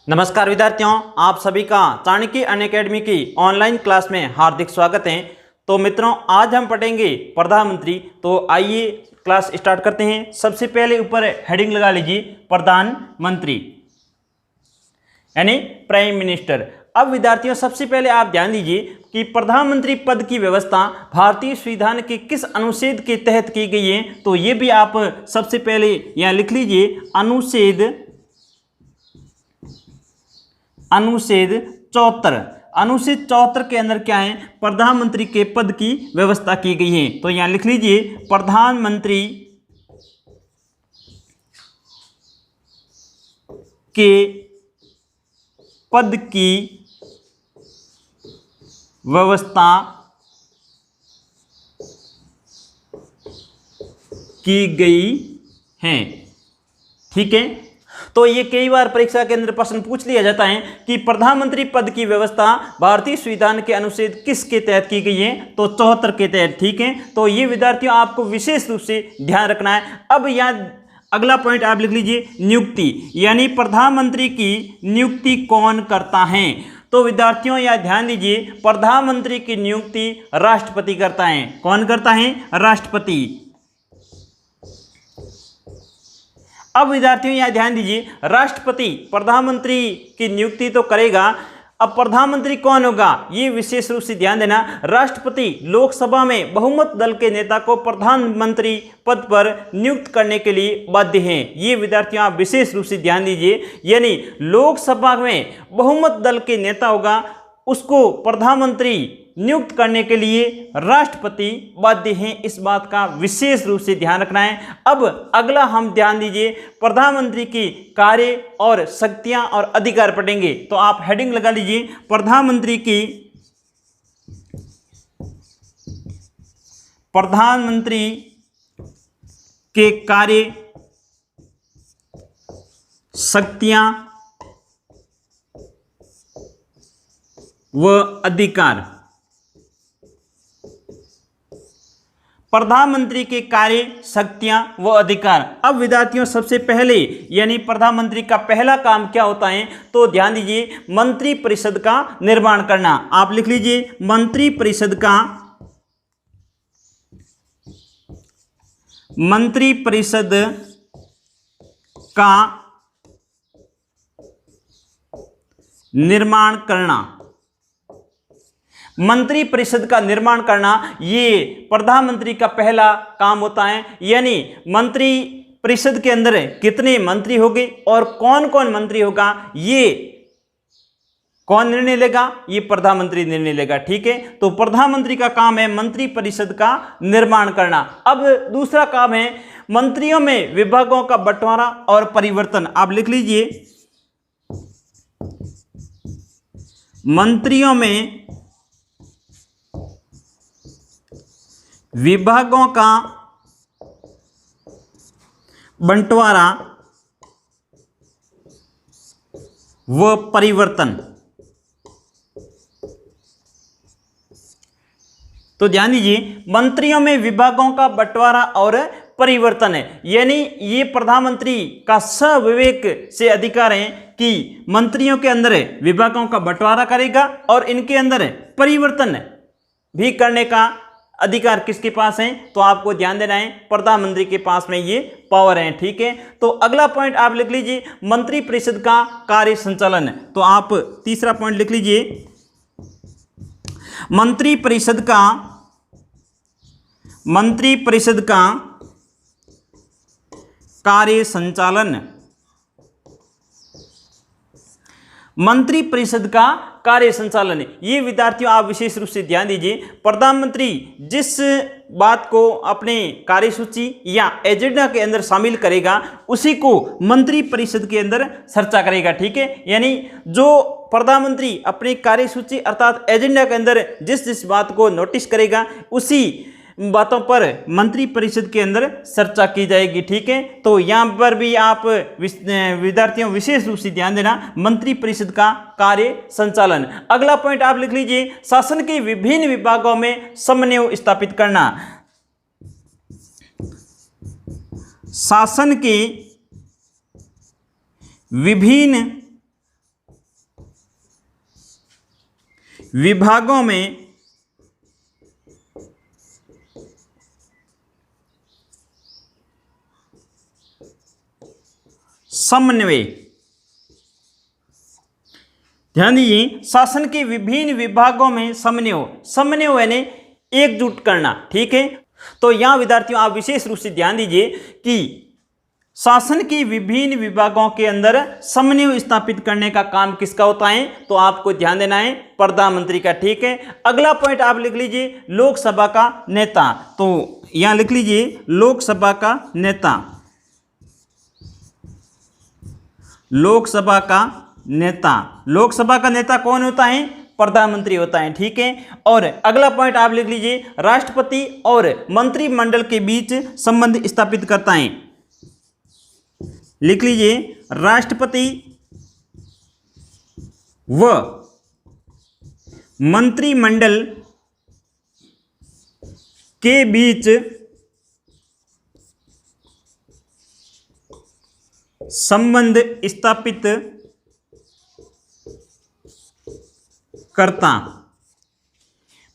नमस्कार विद्यार्थियों, आप सभी का चाणक्य अनअकैडमी की ऑनलाइन क्लास में हार्दिक स्वागत है। तो मित्रों, आज हम पढ़ेंगे प्रधानमंत्री। तो आइए क्लास स्टार्ट करते हैं। सबसे पहले ऊपर हेडिंग लगा लीजिए प्रधानमंत्री यानी प्राइम मिनिस्टर। अब विद्यार्थियों, सबसे पहले आप ध्यान दीजिए कि प्रधानमंत्री पद की व्यवस्था भारतीय संविधान के किस अनुच्छेद के तहत की गई है। तो ये भी आप सबसे पहले यहाँ लिख लीजिए, अनुच्छेद 74। अनुच्छेद 74 के अंदर क्या है, प्रधानमंत्री के पद की व्यवस्था की गई है। तो यहां लिख लीजिए प्रधानमंत्री के पद की व्यवस्था की गई है। ठीक है, तो ये कई बार परीक्षा के अंदर प्रश्न पूछ लिया जाता है कि प्रधानमंत्री पद की व्यवस्था भारतीय संविधान के अनुच्छेद किसके तहत की गई है। तो 74 के तहत। ठीक है, तो ये विद्यार्थियों आपको विशेष रूप से ध्यान रखना है। अब यहाँ अगला पॉइंट आप लिख लीजिए, नियुक्ति यानी प्रधानमंत्री की नियुक्ति कौन करता है। तो विद्यार्थियों यहाँ ध्यान दीजिए, प्रधानमंत्री की नियुक्ति राष्ट्रपति करता है। कौन करता है? राष्ट्रपति। अब विद्यार्थियों यहाँ ध्यान दीजिए, राष्ट्रपति प्रधानमंत्री की नियुक्ति तो करेगा। अब प्रधानमंत्री कौन होगा, ये विशेष रूप से ध्यान देना। राष्ट्रपति लोकसभा में बहुमत दल के नेता को प्रधानमंत्री पद पर नियुक्त करने के लिए बाध्य हैं। ये विद्यार्थियों आप विशेष रूप से ध्यान दीजिए, यानी लोकसभा में बहुमत दल के नेता होगा, उसको प्रधानमंत्री नियुक्त करने के लिए राष्ट्रपति बाध्य हैं। इस बात का विशेष रूप से ध्यान रखना है। अब अगला हम ध्यान दीजिए, प्रधानमंत्री की कार्य और शक्तियां और अधिकार पढ़ेंगे। तो आप हेडिंग लगा लीजिए, प्रधानमंत्री के कार्य, शक्तियां व अधिकार। प्रधानमंत्री के कार्य, शक्तियां व अधिकार। अब विद्यार्थियों सबसे पहले यानी प्रधानमंत्री का पहला काम क्या होता है, तो ध्यान दीजिए, मंत्री परिषद का निर्माण करना। आप लिख लीजिए, मंत्री परिषद का निर्माण करना। मंत्री परिषद का निर्माण करना ये प्रधानमंत्री का पहला काम होता है। यानी मंत्री परिषद के अंदर कितने मंत्री होंगे और कौन कौन मंत्री होगा, ये कौन निर्णय लेगा, ये प्रधानमंत्री निर्णय लेगा। ठीक है, तो प्रधानमंत्री का काम है मंत्री परिषद का निर्माण करना। अब दूसरा काम है मंत्रियों में विभागों का बंटवारा और परिवर्तन। आप लिख लीजिए, मंत्रियों में विभागों का बंटवारा व परिवर्तन। तो ध्यान दीजिए, मंत्रियों में विभागों का बंटवारा और परिवर्तन है। यानी ये प्रधानमंत्री का सविवेक से अधिकार है कि मंत्रियों के अंदर विभागों का बंटवारा करेगा और इनके अंदर परिवर्तन भी करने का अधिकार किसके पास है। तो आपको ध्यान देना है, प्रधानमंत्री के पास में ये पावर है। ठीक है, तो अगला पॉइंट आप लिख लीजिए, मंत्री परिषद का कार्य संचालन। तो आप तीसरा पॉइंट लिख लीजिए, मंत्री परिषद का कार्य संचालन। मंत्री परिषद का कार्य संचालन, ये विद्यार्थियों आप विशेष रूप से ध्यान दीजिए, प्रधानमंत्री जिस बात को अपने कार्यसूची या एजेंडा के अंदर शामिल करेगा उसी को मंत्री परिषद के अंदर चर्चा करेगा। ठीक है, यानी जो प्रधानमंत्री अपनी कार्यसूची अर्थात एजेंडा के अंदर जिस जिस बात को नोटिस करेगा उसी बातों पर मंत्री परिषद के अंदर चर्चा की जाएगी। ठीक है, तो यहाँ पर भी आप विद्यार्थियों विशेष रूप से ध्यान देना, मंत्री परिषद का कार्य संचालन। अगला पॉइंट आप लिख लीजिए, शासन के विभिन्न विभागों में समन्वय स्थापित करना। शासन के विभिन्न विभागों में समन्वय। ध्यान दीजिए, शासन के विभिन्न विभागों में समन्वय यानी एकजुट करना। ठीक है, तो यहां विद्यार्थियों आप विशेष रूप से ध्यान दीजिए कि शासन के विभिन्न विभागों के अंदर समन्वय स्थापित करने का काम किसका होता है, तो आपको ध्यान देना है प्रधानमंत्री का। ठीक है, अगला पॉइंट आप लिख लीजिए लोकसभा का नेता। तो यहां लिख लीजिए लोकसभा का नेता, लोकसभा का नेता। लोकसभा का नेता कौन होता है, प्रधानमंत्री होता है। ठीक है, और अगला पॉइंट आप लिख लीजिए राष्ट्रपति और मंत्रिमंडल के बीच संबंध स्थापित करता है। लिख लीजिए राष्ट्रपति व मंत्रिमंडल के बीच संबंध स्थापित करता।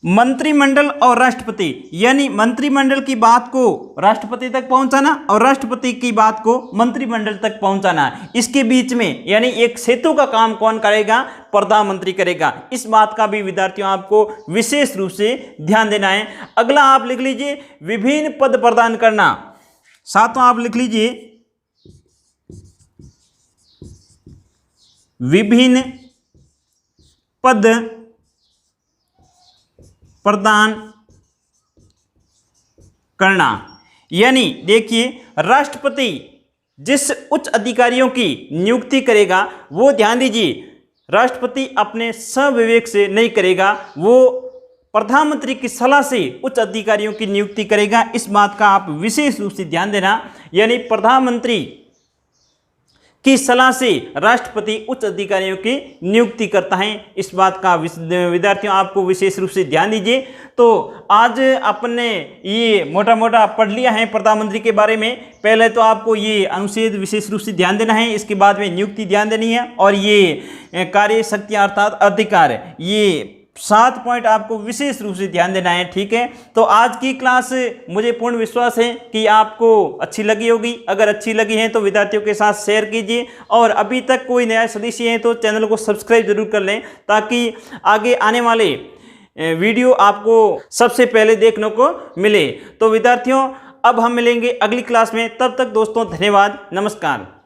मंत्रिमंडल और राष्ट्रपति, यानी मंत्रिमंडल की बात को राष्ट्रपति तक पहुंचाना और राष्ट्रपति की बात को मंत्रिमंडल तक पहुंचाना, इसके बीच में यानी एक सेतु का काम कौन करेगा, प्रधानमंत्री करेगा। इस बात का भी विद्यार्थियों आपको विशेष रूप से ध्यान देना है। अगला आप लिख लीजिए विभिन्न पद प्रदान करना। सातवां आप लिख लीजिए विभिन्न पद प्रदान करना। यानी देखिए राष्ट्रपति जिस उच्च अधिकारियों की नियुक्ति करेगा वो ध्यान दीजिए राष्ट्रपति अपने स्वविवेक से नहीं करेगा, वो प्रधानमंत्री की सलाह से उच्च अधिकारियों की नियुक्ति करेगा। इस बात का आप विशेष रूप से ध्यान देना, यानी प्रधानमंत्री की सलाह से राष्ट्रपति उच्च अधिकारियों की नियुक्ति करता है। इस बात का विद्यार्थियों आपको विशेष रूप से ध्यान दीजिए। तो आज आपने ये मोटा मोटा पढ़ लिया है प्रधानमंत्री के बारे में। पहले तो आपको ये अनुच्छेद विशेष रूप से ध्यान देना है, इसके बाद में नियुक्ति ध्यान देनी है, और ये कार्य शक्ति अर्थात अधिकार, ये 7 पॉइंट आपको विशेष रूप से ध्यान देना है। ठीक है, तो आज की क्लास मुझे पूर्ण विश्वास है कि आपको अच्छी लगी होगी। अगर अच्छी लगी है तो विद्यार्थियों के साथ शेयर कीजिए, और अभी तक कोई नया सदस्य है तो चैनल को सब्सक्राइब जरूर कर लें, ताकि आगे आने वाले वीडियो आपको सबसे पहले देखने को मिले। तो विद्यार्थियों अब हम मिलेंगे अगली क्लास में, तब तक दोस्तों धन्यवाद, नमस्कार।